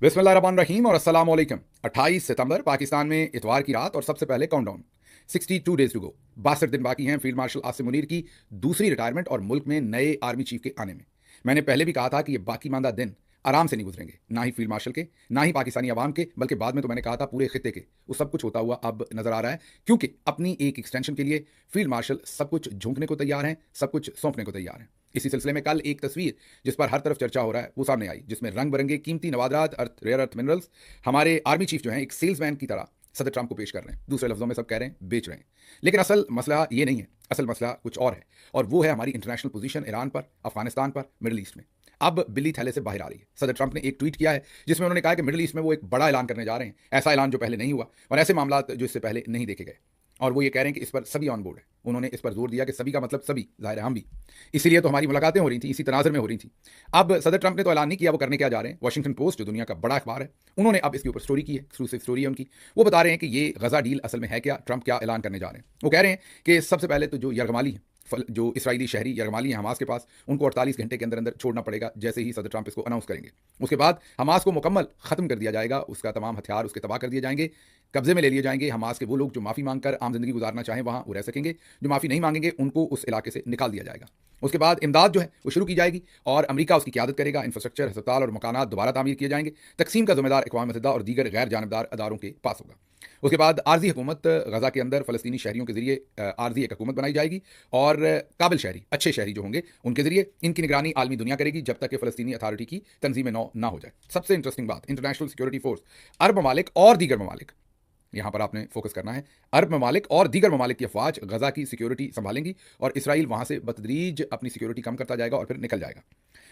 बिस्मिल्लाहिर्रहमानिर्रहीम और अस्सलाम वालेकुम। 28 सितंबर पाकिस्तान में इतवार की रात और सबसे पहले काउंटडाउन 62 डेज टू गो। 62 दिन बाकी हैं फील्ड मार्शल आसिम मुनीर की दूसरी रिटायरमेंट और मुल्क में नए आर्मी चीफ के आने में। मैंने पहले भी कहा था कि ये बाकी मांदा दिन आराम से नहीं गुजरेंगे, ना ही फील्ड मार्शल के, ना ही पाकिस्तानी अवाम के, बल्कि बाद में तो मैंने कहा था पूरे खित्ते के। वो सब कुछ होता हुआ अब नजर आ रहा है, क्योंकि अपनी एक एक्सटेंशन के लिए फील्ड मार्शल सब कुछ झोंकने को तैयार हैं, सब कुछ सौंपने को तैयार हैं। इसी सिलसिले में कल एक तस्वीर जिस पर हर तरफ चर्चा हो रहा है वो सामने आई, जिसमें रंग बिरंगे कीमती नवादरात, रेयर अर्थ मिनरल्स हमारे आर्मी चीफ जो हैं एक सेल्समैन की तरह सदर ट्रंप को पेश कर रहे हैं। दूसरे लफ्जों में सब कह रहे हैं बेच रहे हैं। लेकिन असल मसला ये नहीं है, असल मसला कुछ और है, और वो है हमारी इंटरनेशनल पोजीशन ईरान पर, अफगानिस्तान पर, मिडिल ईस्ट में। अब बिल्ली थैले से बाहर आ रही है। सदर ट्रंप ने एक ट्वीट किया है जिसमें उन्होंने कहा कि मिडिल ईस्ट में वो एक बड़ा ऐलान करने जा रहे हैं, ऐसा ऐलान जो पहले नहीं हुआ और ऐसे मामला जो इससे पहले नहीं देखे गए। और वो ये कह रहे हैं कि इस पर सभी ऑन बोर्ड है। उन्होंने इस पर जोर दिया कि सभी का मतलब सभी, जाहिर है हम भी। इसीलिए तो हमारी मुलाकातें हो रही थी, इसी तनाजर में हो रही थी। अब सदर ट्रंप ने तो ऐलान नहीं किया वो करने क्या जा रहे हैं। वॉशिंगटन पोस्ट जो दुनिया का बड़ा अखबार है, उन्होंने अब इसके ऊपर स्टोरी की है, एक्सक्लूसिव स्टोरी है उनकी। वो बता रहे हैं कि ये गजा डील असल में है क्या, ट्रंप क्या ऐलान करने जा रहे हैं। वो कह रहे हैं कि सबसे पहले तो जो यरगमाली है, जो इसराइली शहरी यरगमाली हैं हमास के पास, उनको 48 घंटे के अंदर अंदर छोड़ना पड़ेगा जैसे ही सदर ट्रंप इसको अनाउंस करेंगे। उसके बाद हमास को मुकम्मल खत्म कर दिया जाएगा, उसका तमाम हथियार उसके तबाह कर दिए जाएंगे, कब्जे में ले लिए जाएंगे। हमास के वो लोग जो माफ़ी मांगकर आम जिंदगी गुजारना चाहें वहां वो रह सकेंगे, जो माफ़ी नहीं मांगेंगे उनको उस इलाके से निकाल दिया जाएगा। उसके बाद इमदाद जो है वो शुरू की जाएगी और अमेरिका उसकी क़यादत करेगा। इंफ्रास्ट्रक्चर, अस्पताल और मकानात दोबारा तामीर किए जाएंगे। तकसीम का जिम्मेदार अक़वाम मुत्तहिदा और दीगर गैर जानबदार अदारों के पास होगा। उसके बाद आर्जी हुकूमत गजा के अंदर फ़लस्तीनी शहरियों के जरिए आर्जी एक हुकूमत बनाई जाएगी और काबिल शहरी, अच्छे शहरी जो होंगे उनके जरिए इनकी निगरानी आलमी दुनिया करेगी जब तक कि फ़लस्तीनी अथॉरिटी की तंजीम नौ ना हो जाए। सबसे इंटरेस्टिंग बात, इंटरनेशनल सिक्योरिटी फोर्स, अरब ममालिक और दीगर ममालिक, यहां पर आपने फोकस करना है, अरब ममालिक और दीगर ममालिक की अफवाज गजा की सिक्योरिटी संभालेंगी और इसराइल वहां से बतदरीज अपनी सिक्योरिटी कम करता जाएगा और फिर निकल जाएगा।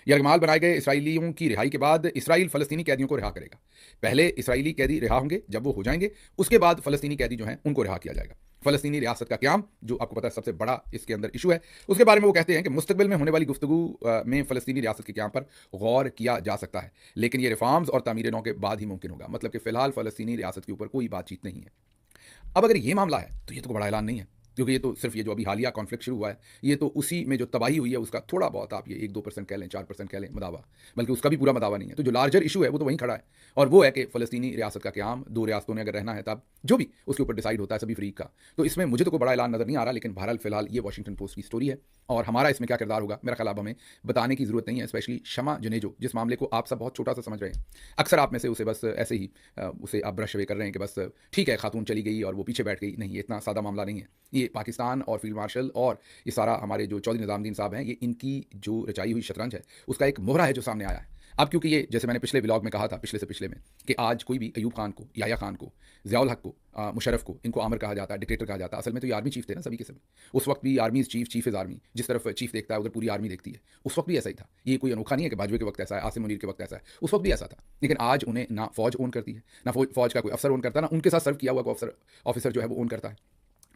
यरगमाल बनाए गए इसराइलियों की रिहाई के बाद इसराइल फ़लस्तीनी कैदियों को रिहा करेगा। पहले इसराइली कैदी रिहा होंगे, जब वो हो जाएंगे उसके बाद फ़लस्तीनी कैदी जो हैं उनको रिहा किया जाएगा। फ़लस्तीनी रियासत का क़याम, जो आपको पता है सबसे बड़ा इसके अंदर इशू है, उसके बारे में वो कहते हैं कि मुस्तकबिल में होने वाली गुफ्तगू में फ़लस्तीनी रियासत के क़याम पर गौर किया जा सकता है, लेकिन ये रिफॉर्म्स और तामीर नौ के बाद ही मुमकिन होगा। मतलब कि फ़िलहाल फ़लस्तीनी रियासत के ऊपर कोई बातचीत नहीं है। अब अगर ये मामला है तो ये तो बड़ा ऐलान नहीं है, क्योंकि ये तो सिर्फ ये जो अभी हालिया कॉन्फ्लिक्ट शुरू हुआ है, ये तो उसी में जो तबाही हुई है उसका थोड़ा बहुत, आप ये 1-2% कह लें, 4% कह लें मदावा, बल्कि उसका भी पूरा मदावा नहीं है। तो जो लार्जर इशू है वो तो वहीं खड़ा है, और वो है कि फ़लस्तीनी रियासत का क़याम, दो रियासतों ने अगर रहना है तब जो भी उसके ऊपर डिसाइड होता है सभी फ्रीक का। तो इसमें मुझे तो कोई बड़ा ऐलान नज़र नहीं आ रहा, लेकिन बहरहाल फिलहाल ये वॉशिंगटन पोस्ट की स्टोरी है और हमारा इसमें क्या किरदार होगा मेरा ख्याल अब हमें बताने की ज़रूरत नहीं है। स्पेशली शमा जुनेजो, जिस मामले को आप सब बहुत छोटा सा समझ रहे हैं, अक्सर आप में से उसे बस ऐसे ही उसे आप ब्रश अवे कर रहे हैं कि बस ठीक है खातून चली गई और वो पीछे बैठ गई। नहीं, ये इतना सादा मामला नहीं है। ये पाकिस्तान और फील्ड मार्शल और ये सारा हमारे जो चौधरी निज़ामुद्दीन साहब हैं, ये इनकी जो रचाई हुई शतरंज है उसका एक मोहरा है जो सामने आया है। अब क्योंकि ये, जैसे मैंने पिछले व्लॉग में कहा था, पिछले से पिछले में, कि आज कोई भी अयूब खान को, याया खान को, ज़ियाउल हक को, मुशर्रफ को, इनको आमिर कहा जाता है, डिक्टेटर कहा जाता है। असल में तो ये आर्मी चीफ थे ना सभी के सभी। उस वक्त भी army is chief, chief is army, जिस तरफ चीफ देखता है उधर पूरी आर्मी देखती है। उस वक्त भी ऐसा ही था। ये कोई अनोखा नहीं है कि बाजवे के वक्त ऐसा है, आसिम मुनीर के वक्त ऐसा है, उस वक्त भी ऐसा था। लेकिन आज उन्हें ना फौज ओन करती है, ना फौज का कोई अफसर ओन करता है, ना उनके साथ सर्व किया हुआ कोई ऑफिसर जो है वो ओन करता है,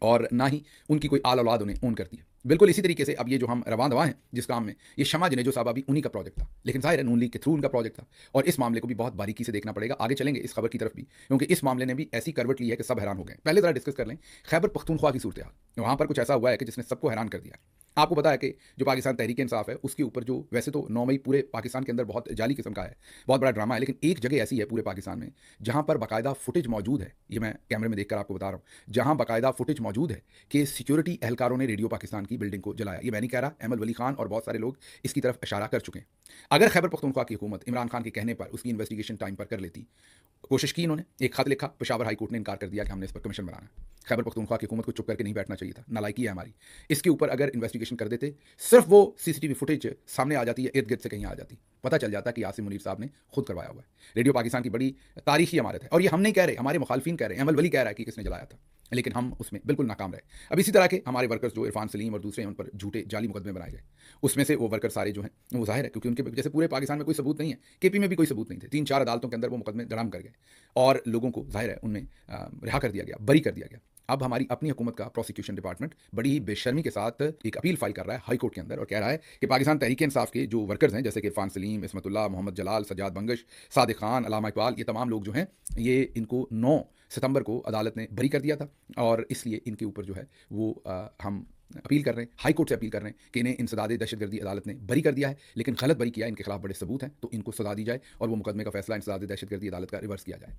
और ना ही उनकी कोई आल औलाद उन्हें ओन करती है। बिल्कुल इसी तरीके से अब ये जो हम रवां दवा हैं जिस काम में, ये शमा जुनेजो साहब भी उन्हीं का प्रोजेक्ट था, लेकिन ज़ाहिर है नून लीग के थ्रू उनका प्रोजेक्ट था। और इस मामले को भी बहुत बारीकी से देखना पड़ेगा। आगे चलेंगे इस खबर की तरफ भी, क्योंकि इस मामले ने भी ऐसी करवट ली है कि सब हैरान हो गए। पहले ज़रा डिस्कस कर लें खैबर पख्तूनख्वा की सूरत हाल। वहाँ पर कुछ ऐसा हुआ है कि जिसने सबको हैरान कर दिया। आपको पता है कि जो पाकिस्तान तहरीक इंसाफ है उसके ऊपर जो वैसे तो 9 मई पूरे पाकिस्तान के अंदर बहुत जाली किस्म का है, बहुत बड़ा ड्रामा है, लेकिन एक जगह ऐसी है पूरे पाकिस्तान में जहाँ पर बाकायदा फुटेज मौजूद है। ये मैं कैमरे में देखकर आपको बता रहा हूँ, जहाँ बाकायदा फुटेज मौजूद है कि सिक्योरिटी एहलकारों ने रेडियो पाकिस्तान की बिल्डिंग को जलाया। ये मैं नहीं कह रहा, अहमद वली खान और बहुत सारे लोग इसकी तरफ इशारा कर चुके हैं। अगर खैबर पख्तूनख्वा की हुकूमत इमरान खान के कहने पर उसकी इन्वेस्टिगेशन टाइम पर कर लेती, कोशिश की इन्होंने, एक खत लिखा, पेशावर हाई कोर्ट ने इनकार कर दिया कि हमने इस पर कमीशन बनाना है। खैबर पख्तूनख्वा की हुकूमत को चुप करके नहीं बैठना चाहिए था, नालायकी है हमारी। इसके ऊपर अगर इन्वेस्टिगेशन कर देते, सिर्फ वो सीसीटीवी फुटेज सामने आ जाती है, इर्द गिर्द से कहीं आ जाती, पता चल जाता कि आसिम मुनीर साहब ने खुद करवाया हुआ है। रेडियो पाकिस्तान की बड़ी तारीखी इमारत है, और ये हम नहीं कह रहे, हमारे मुखालफिन कह रहे हैं, अहमद वली कह रहा है कि किसने जलाया था, लेकिन हम उसमें बिल्कुल नाकाम रहे। अब इसी तरह के हमारे वर्कर्स जो इरफान सलीम और दूसरे हैं, उन पर झूठे जाली मुकदमे बनाए गए। उसमें से वो वर्कर सारे जो हैं वो जाहिर है, क्योंकि उनके जैसे पूरे पाकिस्तान में कोई सबूत नहीं है, केपी में भी कोई सबूत नहीं थे, 3-4 अदालतों के अंदर वो मुकदमे धड़ाम कर गए और लोगों को जाहिर है उनमें रिहा कर दिया गया, बरी कर दिया गया। अब हमारी अपनी हुकूमत का प्रोसिक्यूशन डिपार्टमेंट बड़ी ही बेशर्मी के साथ एक अपील फाइल कर रहा है हाई कोर्ट के अंदर और कह रहा है कि पाकिस्तान तहरीक इंसाफ के जो वर्कर्स हैं, जैसे कि इरफान सलीम, इसमतुल्लाह, मोहम्मद जलाल, सज्जाद बंगश, सादिक खान, अलामा इकबाल, ये तमाम लोग जो हैं, ये इनको 9 सितंबर को अदालत ने बरी कर दिया था और इसलिए इनके ऊपर जो है वो हम अपील कर रहे हैं, हाई कोर्ट से अपील कर रहे हैं कि इन्हें इंसदाद दहशतगर्दी अदालत ने बरी कर दिया है, लेकिन गलत बरी किया है, इनके खिलाफ बड़े सबूत हैं, तो इनको सजा दी जाए और वो मुकदमे का फैसला इंसदाद दहशतगर्दी अदालत का रिवर्स किया जाए।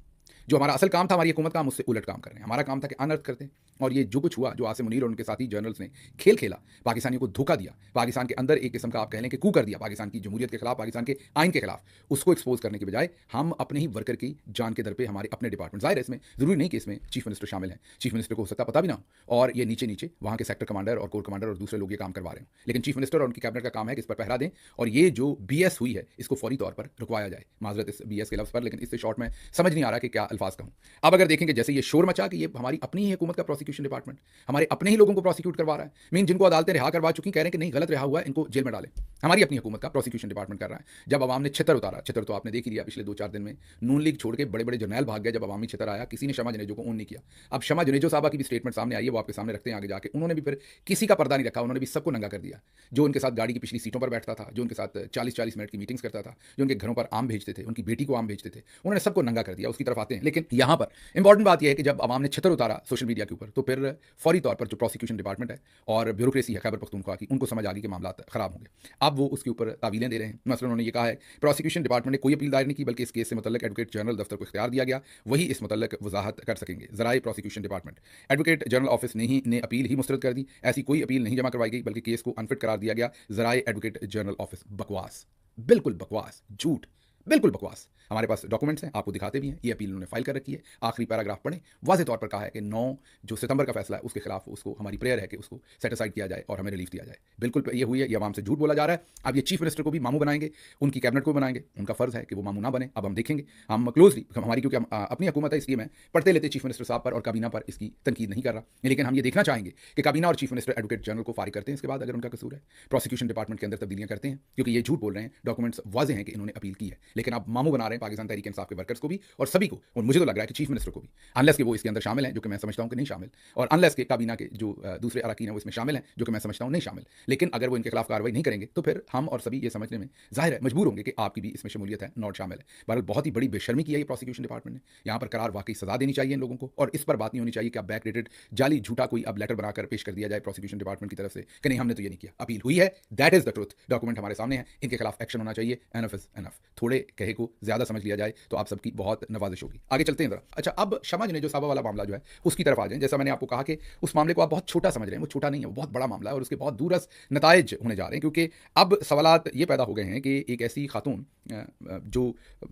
जो हमारा असल काम था, हमारी हुकूमत का, हम उससे उलट काम कर रहे हैं। हमारा काम था कि अनर्थ करते हैं, और ये जो कुछ हुआ, जो आसिम मुनीर और उनके साथी जर्नल्स ने खेल खेला, पाकिस्तानियों को धोखा दिया, पाकिस्तान के अंदर एक किस्म का आप कह लें कि कू कर दिया, पाकिस्तान की जमहूरियत के खिलाफ, पाकिस्तान के आइन के खिलाफ, उसको एक्सपोज करने के बजाय हम अपने ही वर्कर की जान के दर पे हमारे अपने डिपार्टमेंट, जाहिर है इसमें जरूरी नहीं कि इसमें चीफ मिनिस्टर शामिल हैं, चीफ मिनिस्टर को हो सकता पता भी ना हो, और ये नीचे नीचे वहाँ के सेक्टर कमांडर और कोर कमांडर और दूसरे लोग ये काम करवा रहे हैं, लेकिन चीफ मिनिस्टर और उनकी कैबिनेट का काम है कि इस पर पहरा दें, और ये जो बीएस हुई है इसको फौरी तौर पर रुकवाया जाए। माजरत इस बीएस के लफ्ज़ पर, लेकिन इससे शॉर्ट में समझ नहीं आ रहा कि क्या अल्फाज कहूँ। अब अगर देखेंगे जैसे ये शोर मचा कि ये हमारी अपनी ही हुकूमत का प्रोसिक्यूशन डिपार्टमेंट हमारे अपने ही लोगों को प्रोसिक्यूट करवा रहा है, मीन जिनको अदालतें रिहा करवा चुकी कह रहे हैं कि नहीं गलत रिहा हुआ है, इनको जेल में डालें, हमारी अपनी हुकूमत का प्रोसिक्यूशन डिपार्टमेंट कर रहा है। जब अवाम ने छितर उतारा, छितर तो आपने देख ही लिया पिछले 2-4 दिन में, नून लीग छोड़ के बड़े बड़े जर्नैल भाग गए। जब अवामी छितर आया, किसी ने शमा जुनेजो को ऑन नहीं किया। अब शमा जुनेजो साहबा की भी स्टेटमेंट सामने आई है, वो आपके सामने रखते हैं आगे जाके। उन्होंने भी फिर किसी का पर्दा नहीं रखा, उन्होंने भी सबको नंगा कर दिया। जो उनके साथ गाड़ी की पिछली सीटों पर बैठता था, जो उनके साथ 40-40 मिनट की मीटिंग्स करता था, जो उनके घरों पर आम भेजते थे, उनकी बेटी को आम भेजते थे, उन्होंने सबको नंगा कर दिया। उसकी तरफ आते हैं, लेकिन यहाँ पर इंपॉर्टेंट बात यह है कि जब अवाम ने छितर उतारा सोशल मीडिया के ऊपर, तो फिर फौरी तौर पर जो प्रोसिक्यूशन डिपार्टमेंट है और ब्यूरोक्रेसी है खैबर पख्तूनख्वा की, उनको समझ आ गई कि मामला खराब होंगे। अब वो उसके ऊपर तावीलें दे रहे हैं। मसलन उन्होंने ये कहा है प्रोसिक्यूशन डिपार्टमेंट ने कोई अपील दायर नहीं की, बल्कि इस केस से मुतल्लिक एडवोकेट जनरल दफ्तर को इख्तियार दिया गया, वही इस मुतल्लिक वजाहत कर सकेंगे। ज़राए prosecution department, advocate general office ने अपील ही मुस्तरद कर दी। ऐसी कोई अपील नहीं जमा करवाई गई, बल्कि केस को अनफिट करार दिया गया। ज़राए एडवोकेट जनरल ऑफिस, बकवास, बिल्कुल बकवास, झूठ, बिल्कुल बकवास। हमारे पास डॉक्यूमेंट्स हैं, आपको दिखाते भी हैं। ये अपील उन्होंने फाइल कर रखी है। आखिरी पैराग्राफ पढ़ें, वाज़ेह तौर पर कहा है कि 9 जो सितंबर का फैसला है उसके खिलाफ उसको हमारी प्रेयर है कि उसको सेटिसाइड किया जाए और हमें रिलीफ दिया जाए। बिल्कुल ये हुई है, ये आवाम से झूठ बोला जा रहा है। अब ये चीफ मिनिस्टर को भी मामू बनाएंगे, उनकी कैबिनेट को बनाएंगे, उनका फर्ज है कि वो मामू ना बने। अब हम देखेंगे, हम क्लोजली, हमारी क्योंकि अपनी हुकूमत है इसलिए मैं पढ़ते लेते चीफ मिनिस्टर साहब पर और काबीना पर इसकी तनकीद नहीं कर रहा, लेकिन हम ये देखना चाहेंगे कि काबीना और चीफ मिनिस्टर एडवोकेट जनरल को फारिग करते हैं इसके बाद अगर उनका कसूर है, प्रोसिक्यूशन डिपार्टमेंट के अंदर तब्दीलियां करते हैं, क्योंकि ये झूठ बोल रहे हैं, डॉक्यूमेंट्स वाज़ेह हैं कि इन्होंने अपील की है, लेकिन अब मामू बना रहे हैं पाकिस्तान तहरीक इंसाफ के वर्कर्स को भी और सभी को, और मुझे तो लग रहा है कि चीफ मिनिस्टर को भी, अनलेस कि वो इसके अंदर शामिल हैं, जो कि मैं समझता हूं कि नहीं शामिल, और अनलेस के काबीना के जो दूसरे अरकान हैं वो इसमें शामिल हैं, जो कि मैं समझता हूं नहीं शामिल। लेकिन अगर वो इनके खिलाफ कार्रवाई नहीं करेंगे तो फिर हम और सभी ये समझने में जाहिर है मजबूर होंगे कि आपकी भी इसमें शमूलियत है, नॉट शामिल है। बहरहाल बहुत ही बड़ी बेशर्मी की है ये प्रोसिक्यूशन डिपार्टमेंट ने। यहाँ पर करार वाकई सजा देनी चाहिए इन लोगों को, और इस पर बात नहीं होनी चाहिए कि अब बैक डेटेड जाली झूठा कोई अब लेटर बनाकर पेश कर दिया जाए प्रोसिक्यूशन डिपार्टमेंट की तरफ से कि नहीं हमने तो ये नहीं किया, अपील हुई है, that is the truth, document हमारे सामने है, इनके खिलाफ एक्शन होना चाहिए। एनफ इज एनफ, थोड़े कहे को ज्यादा समझ लिया जाए तो आप सबकी बहुत नवाजिश होगी। आगे चलते हैं जरा। अच्छा, अब शमा जुनेजो साहबा वाला मामला जो है उसकी तरफ आ जाए। जैसा मैंने आपको कहा कि उस मामले को आप बहुत छोटा समझ रहे हैं, वो छोटा नहीं है, वो बहुत बड़ा मामला है और उसके बहुत दूरस नताइज होने जा रहे हैं, क्योंकि अब सवालात ये पैदा हो गए हैं कि एक ऐसी खातून जो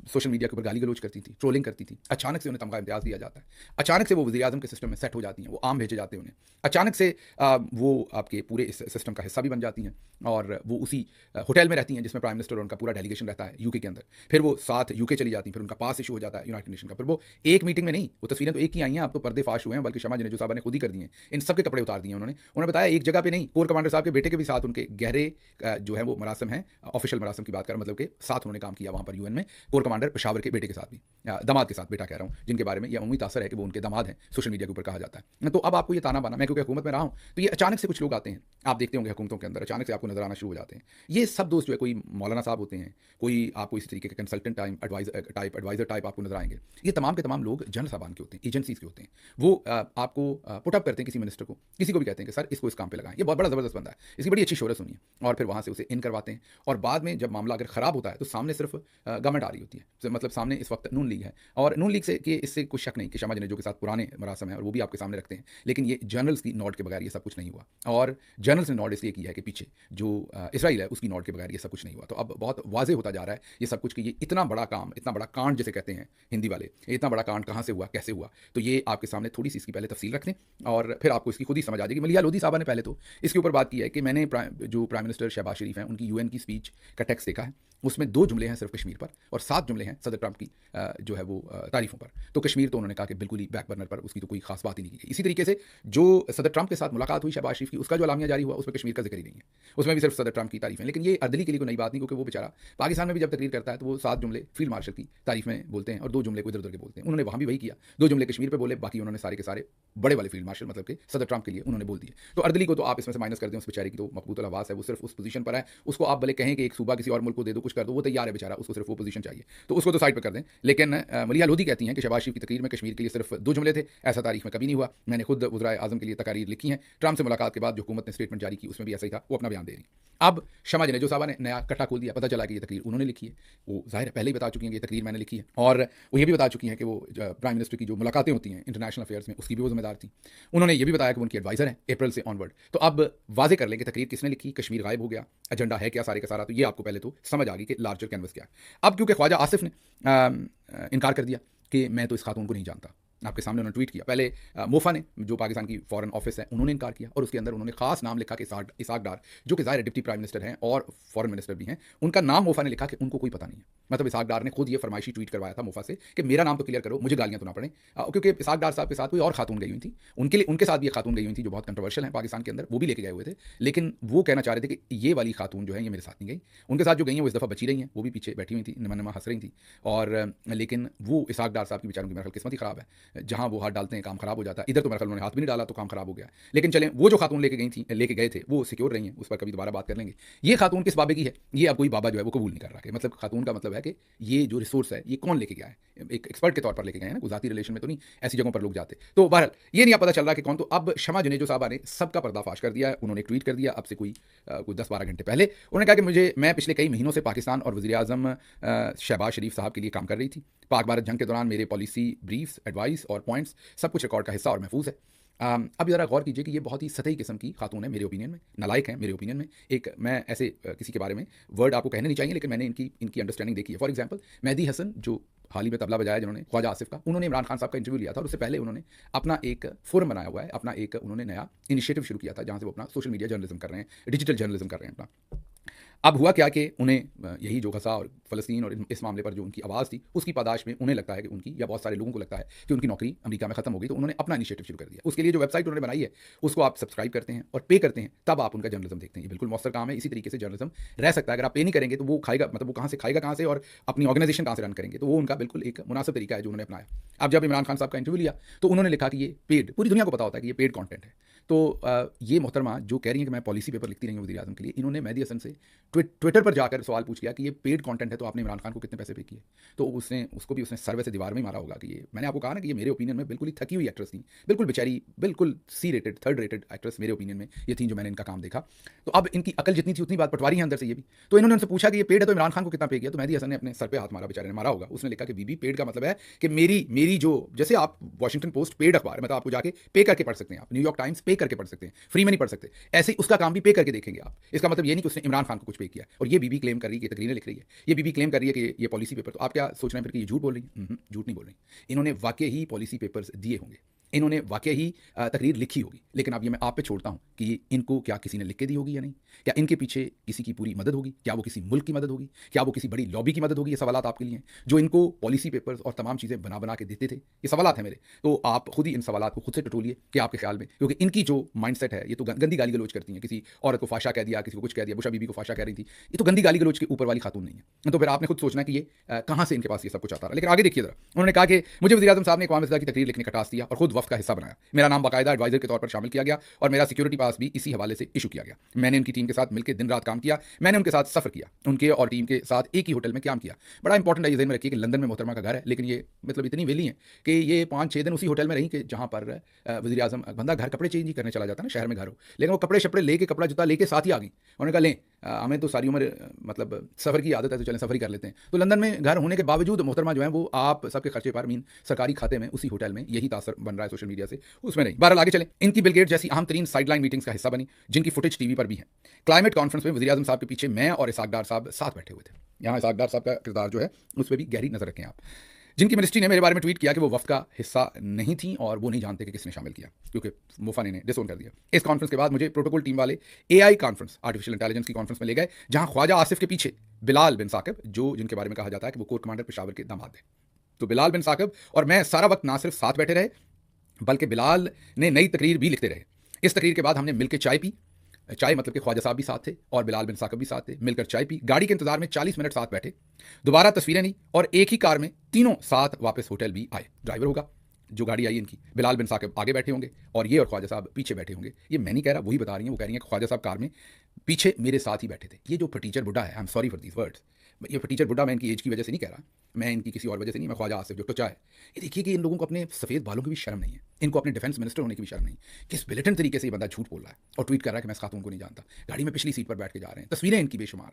सोशल मीडिया के ऊपर गाली गलोच करती थी, ट्रोलिंग करती थी, अचानक से उन्हें तमगा इम्तियाज़ दिया जाता है, अचानक से वो वज़ीर आज़म के सिस्टम में सेट हो जाती हैं, वो आम भेजे जाते हैं उन्हें, अचानक से वो आपके पूरे इस सिस्टम का हिस्सा भी बन जाती हैं, और वो उसी होटल में रहती हैं जिसमें प्राइम मिनिस्टर और उनका पूरा डेलीगेशन रहता है यूके के अंदर। फिर वो साथ यूके चली जाती हैं, फिर उनका पास इशू हो जाता है यूनाइटेड नेशन का। फिर वो एक मीटिंग में नहीं, वो तस्वीरें तो एक ही आई हैं, अब तो पर्दे फाश हुए हैं, बल्कि शमा जुनेजो साहबा ने खुद ही कर दिए हैं, इन सब के कपड़े उतार दिए उन्होंने बताया एक जगह पे नहीं, कोर कमांडर साहब के बेटे के भी साथ उनके गहरे जो है वो मरासम हैं, ऑफिशियल मरासम की बात कर, मतलब के साथ उन्होंने काम किया वहाँ पर यूएन में, कोर कमांडर पेशावर के बेटे के साथ भी, दामाद के साथ, बेटा कह रहा हूँ, जिनके बारे में यह उम्मीद तासर है कि वो उनके दामाद हैं, सोशल मीडिया के ऊपर कहा जाता है। तो अब आपको ये ताना बाना, मैं क्योंकि हुकूमत में रहा हूँ, तो ये अचानक से कुछ लोग आते हैं, आप देखते होंगे हुकूमतों के अंदर अचानक से आपको नजर आना शुरू हो जाते हैं। ये सब दोस्त जो है कोई मौलाना साहब होते हैं, कोई आपको इसी तरीके के कंसल्टेंट एडवाइजर टाइप आपको नजर आएंगे। ये तमाम के तमाम लोग जनरल साहबान के होते हैं, एजेंसीज के होते हैं, वो आपको पुटअप करते हैं किसी मिनिस्टर को, किसी को भी कहते हैं कि सर इसको इस काम पे लगाएं, ये बहुत बड़ा ज़बरदस्त बंदा है, इसकी बड़ी अच्छी शोहरत सुनिए, और फिर वहाँ से उसे इन करवाते हैं। और बाद में जब मामला अगर ख़राब होता है तो सामने सिर्फ गवर्नमेंट आ रही होती है, तो मतलब सामने इस वक्त नून लीग है, और नून लीग से कि इससे कोई शक नहीं कि शमा जुनेजो के साथ पुराने मरासम है और वो भी आपके सामने रखते हैं, लेकिन ये जनरल्स की नोट के बगैर ये सब कुछ नहीं हुआ, और जनरल्स ने नोट इसलिए किया है कि पीछे जो इसराइल है उसकी नोट के बगैर ये सब कुछ नहीं हुआ। तो अब बहुत वाजे होता जा रहा है ये सब कुछ कि ये इतना बड़ा काम, इतना बड़ा कांड जिसे कहते हैं हिंदी वाले, इतना बड़ा कांड कहाँ से हुआ, कैसे हुआ, तो ये आपके सामने थोड़ी सी इसकी पहले तफसील रख दें और फिर आपको इसकी खुद ही समझ आ जाएगी। मलिया लोधी साहबा ने पहले तो इसके ऊपर बात की है कि मैंने जो प्राइम मिनिस्टर शहबाज शरीफ हैं उनकी यूएन की स्पीच का टेक्स्ट देखा है, उसमें 2 जुमले हैं सिर्फ कश्मीर पर और 7 जुमले हैं सदर ट्रंप की जो है वो तारीफों पर। तो कश्मीर तो उन्होंने कहा कि बिल्कुल ही बैक बर्नर पर, उसकी तो कोई खास बात ही नहीं की गई। इसी तरीके से जो सदर ट्रंप के साथ मुलाकात हुई शहबाज शरीफ की, उसका जो अलामिया जारी हुआ उसमें कश्मीर का जिक्र ही नहीं है, उसमें भी सिर्फ सदर ट्रंप की तारीफ है। लेकिन ये अर्दली के लिए कोई नई बात नहीं, क्योंकि वो बेचारा पाकिस्तान में भी जब तकरीर करता है तो वो 7 जुमले फील्ड मार्शल की तारीफ में बोलते हैं और 2 जुमले को इधर उधर के बोलते हैं। उन्होंने वहाँ भी वही किया, 2 जुमले कश्मीर पर बोले, बाकी उन्होंने सारे के सारे बड़े वाले फील्ड मार्शल मतलब के सदर ट्रंप के लिए उन्होंने बोल दिए। तो अर्दली को तो आप इसमें से माइनस कर दें, उस बेचारे की तो मकबूत आवाज़ है, वो सिर्फ उस पोजीशन पर है, उसको आप भले कहें कि एक सूबा किसी और मुल्क को दे दो, कुछ कर दो, वो तैयार है बेचारा, उसको सिर्फ वो पोजीशन चाहिए, तो उसको तो साइड पर कर दें। लेकिन मलिहा लोधी कहती हैं कि शहबाज शरीफ की तकरीर में कश्मीर के लिए सिर्फ 2 जुमले थे, ऐसा तारीख में कभी नहीं हुआ। मैंने खुद वज़राए आज़म के लिए तकारीर लिखी हैं, ट्रंप से मुलाकात के बाद जो हुकूमत ने स्टेटमेंट जारी की उसमें भी ऐसा ही था, वो अपना बयान दे रही। अब शमा जनेजो साहबा ने नया कट्टा खोल दिया, पता चला कि ये तकरीर उन्होंने लिखी है। वो ज़ाहिर है पहले ही बता चुकी हैं कि ये तकरीर मैंने लिखी है, और वो ये भी बता चुकी हैं कि वो प्राइम मिनिस्टर की जो मुलाकातें होती हैं इंटरनेशनल अफेयर्स में, उसकी भी वो जिम्मेदार थी। उन्होंने ये भी बताया कि वो उनकी एडवाइज़र हैं अप्रैल से ऑनवर्ड। तो अब वाज़े कर लें कि तकरीर किसने लिखी, कश्मीर गायब हो गया, एजेंडा है क्या सारे का सारा, तो ये आपको पहले तो समझ आ गई कि लार्जर कैनवस क्या है। अब क्योंकि ख्वाजा आसिफ ने इनकार कर दिया कि मैं तो इस खातून को नहीं जानता, आपके सामने उन्होंने ट्वीट किया। पहले मोफा ने, जो पाकिस्तान की फॉरेन ऑफिस है, उन्होंने इनकार किया, और उसके अंदर उन्होंने खास नाम लिखा कि इसाक डार, जो कि ज़ाहिर डिप्टी प्राइम मिनिस्टर हैं और फॉरेन मिनिस्टर भी हैं, उनका नाम मोफा ने लिखा कि उनको कोई पता नहीं है। मतलब इसाक डार ने खुद ये फरमाइशी ट्वीट करवाया था मोफा से कि मेरा नाम तो क्लियर करो, मुझे गालियां तो ना पड़े, क्योंकि इसाक डार साहब के साथ कोई और खातून गई हुई थी, उनके साथ भी एक खातून गई हुई थी जो बहुत कंट्रोवर्शियल है पाकिस्तान के अंदर, वो भी लेके गए हुए थे। लेकिन वो कहना चाह रहे थे कि ये वाली खातून जो है ये मेरे साथ नहीं गई, उनके साथ जो गई हैं वो इस दफ़ा बची रही हैं, वो भी पीछे बैठी हुई थी, नमा नमा हंस रही थी। और लेकिन वो इसाक डार साहब की बेचारों की मेरे ख्याल किस्मत ही खराब है, जहाँ वो हाथ डालते हैं काम खराब हो जाता है। इधर तो मेरे ख्याल उन्होंने हाथ भी नहीं डाला तो काम खराब हो गया। लेकिन चलें, वो जो खातून लेके गए थे वो सिक्योर रही हैं, उस पर कभी दोबारा बात कर लेंगे। ये खातून किस बाबे की है, ये अब कोई बाबा जो है वो कबूल नहीं कर रहा है। मतलब खातून का मतलब है कि ये जो रिसोर्स है ये कौन लेके गया है, एक एक्सपर्ट के तौर पर लेके गए हैं ना, गुजाती रिलेशन में तो नहीं, ऐसी जगहों पर लोग जाते। तो बहरहाल ये नहीं पता चल रहा कि कौन। तो अब शमा जुनेजो साहबा ने सबका पर्दाफाश कर दिया है। उन्होंने एक ट्वीट कर दिया अब से कोई 10-12 घंटे पहले। उन्होंने कहा कि मैं पिछले कई महीनों से पाकिस्तान और वज़ीर आज़म शहबाज शरीफ साहब के लिए काम कर रही थी। पाक भारत जंग के दौरान मेरे पॉलिसी ब्रीफ्स, एडवाइस और पॉइंट्स सब कुछ रिकॉर्ड का हिस्सा और महफूज है। अब ज़रा गौर कीजिए कि ये बहुत ही सतही किस्म की खातून है मेरे ओपिनियन में, नालायक है मेरे ओपिनियन में। एक मैं ऐसे किसी के बारे में वर्ड आपको कहने नहीं चाहिए, लेकिन मैंने इनकी अंडरस्टैंडिंग देखी है। फॉर एग्जांपल मेहदी हसन, जो हाल ही में तबला बजाया जिन्होंने, ख्वाजा आसिफ का, उन्होंने इमरान खान साहब का इंटरव्यू लिया था, और उससे पहले उन्होंने अपना एक फोरम बनाया हुआ है, अपना एक उन्होंने नया इनिशिएटिव शुरू किया था जहाँ से वो अपना सोशल मीडिया जर्नलिज्म कर रहे हैं, डिजिटल जर्नलिज्म कर रहे हैं अपना। अब हुआ क्या कि उन्हें यही जो गजा और फ़लस्तीन और इस मामले पर जो उनकी आवाज़ थी, उसकी पादाश में उन्हें लगता है कि उनकी, या बहुत सारे लोगों को लगता है कि उनकी नौकरी अमेरिका में खत्म हो गई, तो उन्होंने अपना इनिशिएटिव शुरू कर दिया। उसके लिए जो वेबसाइट उन्होंने बनाई है उसको आप सब्सक्राइब करते हैं और पे करते हैं, तब आप उनका जर्नलिज्म देखते हैं। ये बिल्कुल मौसर काम है, इसी तरीके से जर्नलिज्म रह सकता है। अगर आप पे नहीं करेंगे तो वो खाएगा, मतलब वो कहाँ से खाएगा कहाँ से, और अपनी ऑर्गेनाइजेशन कहाँ से रन करेंगे, तो वो उनका बिल्कुल एक मुनासिब तरीका है जो उन्होंने अपनाया। अब जब इमरान खान साहब का इंटरव्यू लिया तो उन्होंने लिखा कि ये पेड, पूरी दुनिया को पता होता है कि ये पेड कॉन्टेंट है। तो ये मोहतरमा जो कह रही हैं कि मैं पॉलिसी पेपर लिखती रही हूँ वज़ीर आज़म के लिए, इन्होंने मेहदी हसन से ट्विटर पर जाकर सवाल पूछ लिया कि ये पेड कंटेंट है तो आपने इमरान खान को कितने पैसे पे किए। तो उसको सर्वे से दीवार में ही मारा होगा कि ये, मैंने आपको कहा ना कि ये मेरे ओपिनियन में बिल्कुल ही थकी हुई एक्ट्रेस थी, बिल्कुल बेचारी, बिल्कुल सी रेटेड, थर्ड रेटेड एक्ट्रेस मेरे ओपिनियन में ये थी जो मैंने इनका काम देखा। तो अब इनकी अकल जितनी थी उतनी बात पटवारी है अंदर से ये भी। तो इन्होंने उनसे पूछा कि ये पेड है तो इमरान खान को कितना पे किया, तो मेहदी हसन ने अपने सर पे हाथ मारा, बेचारे ने मारा होगा। उसने लिखा कि बीबी, पेड का मतलब है कि मेरी जो, जैसे आप वॉशिंगटन पोस्ट पेड अखबार है, मतलब आपको जाके पे करके पढ़ सकते हैं, आप न्यूयॉर्क टाइम्स पे करके पढ़ सकते हैं, फ्री में नहीं पढ़ सकते, ऐसे ही उसका काम भी पे करके देखेंगे आप। इसका मतलब ये नहीं कि उसने इमरान खान को कुछ पे किया। और ये बीबी क्लेम कर रही है, तकरीरें लिख रही है, ये बीबी क्लेम कर रही है कि ये पॉलिसी पेपर, तो आप क्या सोच रहे हैं फिर कि ये झूठ बोल रही है? झूठ नहीं बोल रही, इन्होंने वाकई ही पॉलिसी पेपर्स दिए होंगे, इन्होंने वाकई ही तकरीर लिखी होगी। लेकिन अब ये मैं आप पे छोड़ता हूँ कि इनको क्या किसी ने लिख के दी होगी या नहीं, क्या इनके पीछे किसी की पूरी मदद होगी, क्या वो किसी मुल्क की मदद होगी, क्या वो किसी बड़ी लॉबी की मदद होगी। ये सवालात आपके लिए हैं जो इनको पॉलिसी पेपर्स और तमाम चीज़ें बना बना के देते थे, ये सवालात हैं मेरे। तो आप खुद ही इन सवालात को खुद से टटोलिए कि आपके ख्याल में, क्योंकि इनकी जो माइंडसेट है ये तो गंदी गाली गलोच करती हैं, किसी औरत को फाशा कह दिया, किसी को कुछ कह दिया, बुशा बीबी को फाशा कह रही थी, ये तो गंदी गाली गलोच के ऊपर वाली खातून नहीं है। तो फिर आपने खुद सोचना कि ये कहाँ से इनके पास ये सब कुछ आता रहा। लेकिन आगे देखिए जरा, उन्होंने कहा कि मुझे वज़ीर आज़म साहब ने अक़वाम मुत्तहिदा की तकरीर लिखने का टास्क दिया और खुद वफ़द का हिस्सा बनाया, मेरा नाम बाकायदा एडवाइजर के तौर पर शामिल किया गया और मेरा सिक्योरिटी पास भी इसी हवाले से इशू किया गया। मैंने उनकी टीम के साथ मिलकर दिन रात काम किया, मैंने उनके साथ सफ़र किया, उनके और टीम के साथ एक ही होटल में काम किया। बड़ा इंपॉर्टेंट है, ये ध्यान में रखिए कि लंदन में मोहतरमा का घर है, लेकिन ये मतलब इतनी वेली है कि ये 5-6 दिन उसी होटल में रही कि जहाँ पर वज़ीर आज़म, बंदा घर कपड़े चेंज ही करने चला जाता है ना, शहर में घर हो, लेकिन वो कपड़े शपड़े लेके, कपड़ा जूता लेके साथ ही आ गई। उन्होंने कहा लें, हमें तो सारी उम्र मतलब सफ़र की आदत है, तो चलें सफ़र ही कर लेते हैं। तो लंदन में घर होने के बावजूद मोहतरमा जो है वो आप सबके खर्चे पर, मीन सरकारी खाते में, उसी होटल में, यही तासर बन रहा है सोशल मीडिया से, उसमें नहीं। बहरहाल आगे चलें, इनकी बिल गेट्स जैसी अहम तरीन साइडलाइन मीटिंग्स का हिस्सा बनी, जिनकी फुटेज टीवी पर भी है। क्लाइमेट कॉन्फ्रेंस में वज़ीर आज़म साहब के पीछे मैं और इसाक डार साहब साथ बैठे हुए थे। यहाँ इसाक डार साहब का किरदार जो है उस पर भी गहरी नज़र रखें आप, जिनकी मिनिस्ट्री ने मेरे बारे में ट्वीट किया कि वो वफ़द का हिस्सा नहीं थी और वो नहीं जानते कि किसने शामिल किया, क्योंकि मुफा ने डिसोन कर दिया। इस कॉन्फ्रेंस के बाद मुझे प्रोटोकॉल टीम वाले AI कॉन्फ्रेंस, आर्टिफिशियल इंटेलिजेंस की कॉन्फ्रेंस में ले गए, जहां ख्वाजा आसिफ के पीछे बिलाल बिन साकिब, जिनके बारे में कहा जाता है कि वो कोर कमांडर पेशावर के दामाद हैं। तो बिलाल बिन साकिब और मैं सारा वक्त ना सिर्फ साथ बैठे रहे, बल्कि बिलाल ने नई तकरीर भी लिखते रहे। इस तकरीर के बाद हमने मिलकर चाय पी, चाय मतलब कि ख्वाजा साहब भी साथ थे और बिलाल बिन साकिब भी साथ थे, मिलकर चाय पी, गाड़ी के इंतजार में 40 मिनट साथ बैठे, दोबारा तस्वीरें ली और एक ही कार में तीनों साथ वापस होटल भी आए। ड्राइवर होगा जो गाड़ी आई इनकी, बिलाल बिन साकिब आगे बैठे होंगे और ये और ख्वाजा साहब पीछे बैठे होंगे। ये मैं नहीं कह रहा, वही बता रही हैं, वो कह रही हैं कि ख्वाजा साहब कार में पीछे मेरे साथ ही बैठे थे। ये जो फटीचर बुढ़ा है, I am sorry for these words, ये टीचर बुड्ढा मैं इनकी एज की वजह से नहीं कह रहा, मैं इनकी किसी और वजह से नहीं, मैं ख्वाजा आसिफ जो टुचा है, ये देखिए कि इन लोगों को अपने सफ़ेद बालों की भी शर्म नहीं है, इनको अपने डिफेंस मिनिस्टर होने की भी शर्म नहीं। किस ब्लेटेंट तरीके से ये बंदा झूठ बोल रहा है और ट्वीट कर रहा है कि मैं इस खातून को नहीं जानता, गाड़ी में पिछली सीट पर बैठ के जा रहे हैं, तस्वीरें इनकी बेशुमार।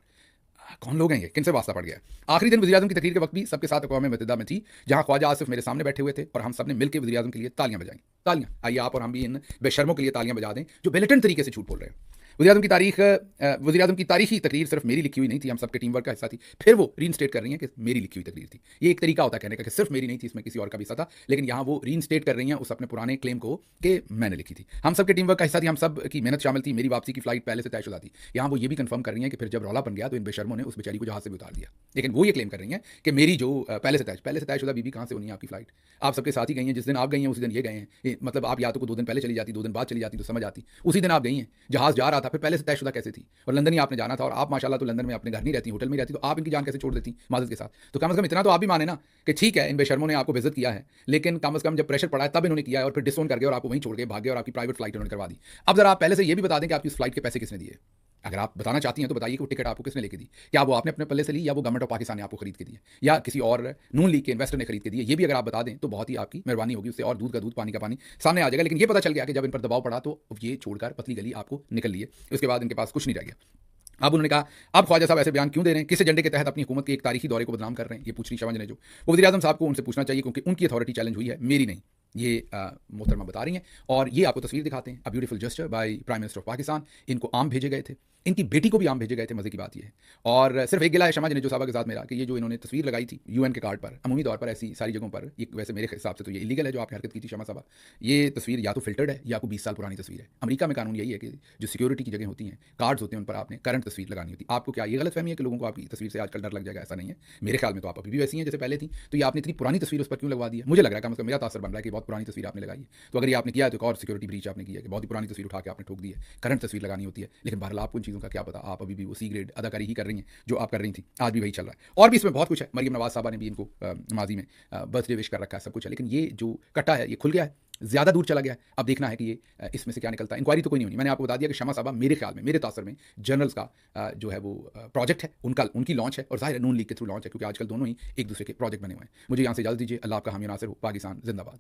कौन लोग हैं ये, किनसे वास्ता पड़ गया? आखिरी दिन वज़ीर-ए-आज़म की तकरीर के वक्त भी सबके साथ अक़वाम मुत्तहिदा में थी, जहां ख्वाजा आसिफ मेरे सामने बैठे हुए थे और हम सब ने मिलकर वज़ीर-ए-आज़म के लिए तालियां बजाई। तालियां, आइए आप और हम भी इन बेशर्मों के लिए तालियां बजा दें जो ब्लेटेंट तरीके से झूठ बोल रहे हैं। वज़ीर-ए-आज़म की तारीखी तकरीर सिर्फ मेरी लिखी हुई नहीं थी, हम सबके टीम वर्क का हिस्सा थी। फिर वो रीइंस्टेट कर रही हैं कि मेरी लिखी हुई तकरीर थी। ये एक तरीका होता है कहने का कि सिर्फ मेरी नहीं थी, इसमें किसी और का भी हिस्सा था, लेकिन यहाँ वो रीइंस्टेट कर रही हैं उस अपने पुराने क्लेम को कि मैंने लिखी थी। हम सबके टीम वर्क का हिस्सा थी, हम सब की मेहनत शामिल थी, मेरी वापसी की फ्लाइट पहले से तयशुदा थी। यहाँ वो ये भी कन्फर्म कर रही हैं कि फिर जब रौला बन गया तो इन बेशर्मों ने उस बेचारी को जहाज से भी उतार दिया। लेकिन वो ये क्लेम कर रही हैं कि मेरी जो पहले से तयशुदा बीबी कहाँ से होनी है आपकी फ्लाइट? आप सबके साथ ही गई हैं, जिस दिन आप गई हैं उसी दिन ये गए हैं। मतलब आप या तो 2 दिन पहले चली जाती, 2 दिन बाद चली जाती तो समझ आती। उसी दिन आप गई हैं, जहाज जा रहा था, फिर पहले से तयशुदा कैसे थी? और लंदन ही आपने जाना था और आप माशाल्लाह तो लंदन में अपने घर नहीं रहती, होटल में रहती, तो आप इनकी जान कैसे छोड़ देती माज़रत के साथ? तो कम से कम इतना तो आप भी माने ना कि ठीक है इन बेशर्मों ने आपको बेइज्जत किया है, लेकिन कम से कम जब प्रेशर पड़ा है तब इन्होंने किया है और फिर डिसोन कर गए और आपको वहीं छोड़ के भाग गए और आपकी प्राइवेट फ्लाइट उन्होंने करवा दी। अब जरा आप पहले से ये भी बता दें कि आपकी उस फ्लाइट के पैसे किसने दिए? अगर आप बताना चाहती हैं तो बताइए कि वो टिकट आपको किसने लेके दी? क्या वो आपने अपने पल्ले से ली या वो गवर्नमेंट ऑफ पाकिस्तान ने आपको खरीद के दी है? या किसी और नून लीग के इन्वेस्टर ने खरीद के दी है? ये भी अगर आप बता दें तो बहुत ही आपकी मेहरबानी होगी, उससे और दूध का दूध पानी का पानी सामने आ जाएगा। लेकिन ये पता चल गया कि जब इन पर दबाव पड़ा तो ये छोड़कर पतली गली आपको निकल ली है, उसके बाद इनके पास कुछ नहीं रह गया। अब उन्होंने कहा अब ख्वाजा साहब ऐसे बयान क्यों दे रहे हैं, किस एजेंडे के तहत अपनी हुकूमत के एक तारीखी दौरे को बदनाम कर रहे हैं? ये पूछ रही शमाज ने, जो वो वज़ीर-ए-आज़म साहब को उनसे पूछना चाहिए क्योंकि उनकी अथॉरिटी चैलेंज हुई है, मेरी नहीं। ये मोहतरमा बता रही हैं और ये आपको तस्वीर दिखाते हैं, a beautiful gesture by prime minister of Pakistan. इनको आम भेजे गए थे, इनकी बेटी को भी आम भेजे गए थे। मजे की बात ये है और सिर्फ एक गिला है शमाज ने जो साहबा के साथ मेरा कि ये जो इन्होंने तस्वीर लगाई थी यूएन के कार्ड पर, अमूमी तौर पर ऐसी सारी जगहों पर ये वैसे मेरे हिसाब से तो ये इलीगल है जो आपने हरकत की थी शमा साहबा। ये तस्वीर या तो फिल्टर्ड है या कोई 20 साल पुरानी तस्वीर है। अमेरिका में कानून यही है कि जो सिक्योरिटी की जगह होती हैं, कार्ड्स होते हैं, उन पर आपने करंट तस्वीर लगानी होती है। आपको क्या ये गलत फहमी है कि लोगों को आपकी तस्वीर से आजकल डर लग जाएगा? ऐसा नहीं है, मेरे ख्याल में तो आप अभी भी वैसी हैं जैसे पहले थी। तो ये आपने इतनी पुरानी तस्वीर उस पर क्यों लगवा दी है? मुझे लग रहा है कम से कम मेरा तासर बन रहा है कि बहुत पुरानी तस्वीर आपने लगाई है। तो अगर ये आपने किया है तो एक और सिक्योरिटी ब्रीच आपने किया है कि बहुत ही पुरानी तस्वीर उठा के आपने ठोक दी है, करंट तस्वीर लगानी होती है। लेकिन बहरहाल आपको इन चीज़ों का क्या पता, आप अभी भी वो सी ग्रेड अदाकारी ही कर रही हैं जो आप कर रही थी, आज भी वही चल रहा है। और भी इसमें बहुत कुछ है, मरियम नवाज साहबा ने भी इनको माजी में बर्थडे विश कर रखा है, सब कुछ है। लेकिन ये जो कट्टा है ये खुल गया है, ज़्यादा दूर चला गया है। अब देखना है कि ये इसमें से क्या निकलता है। इंक्वायरी तो कोई नहीं होनी, मैंने आपको बता दिया कि शमा साहबा मेरे ख्याल में, मेरे तासर में जर्नल्स का जो है वो प्रोजेक्ट है उनकी लॉन्च है और ज़ाहिर है नून लीग के थ्रू लॉन्च है क्योंकि आजकल दोनों ही एक दूसरे के प्रोजेक्ट बने हुए हैं। मुझे यहाँ से इजाज़त दीजिए। अल्लाह आपका हामी नासिर हो। पाकिस्तान जिंदाबाद।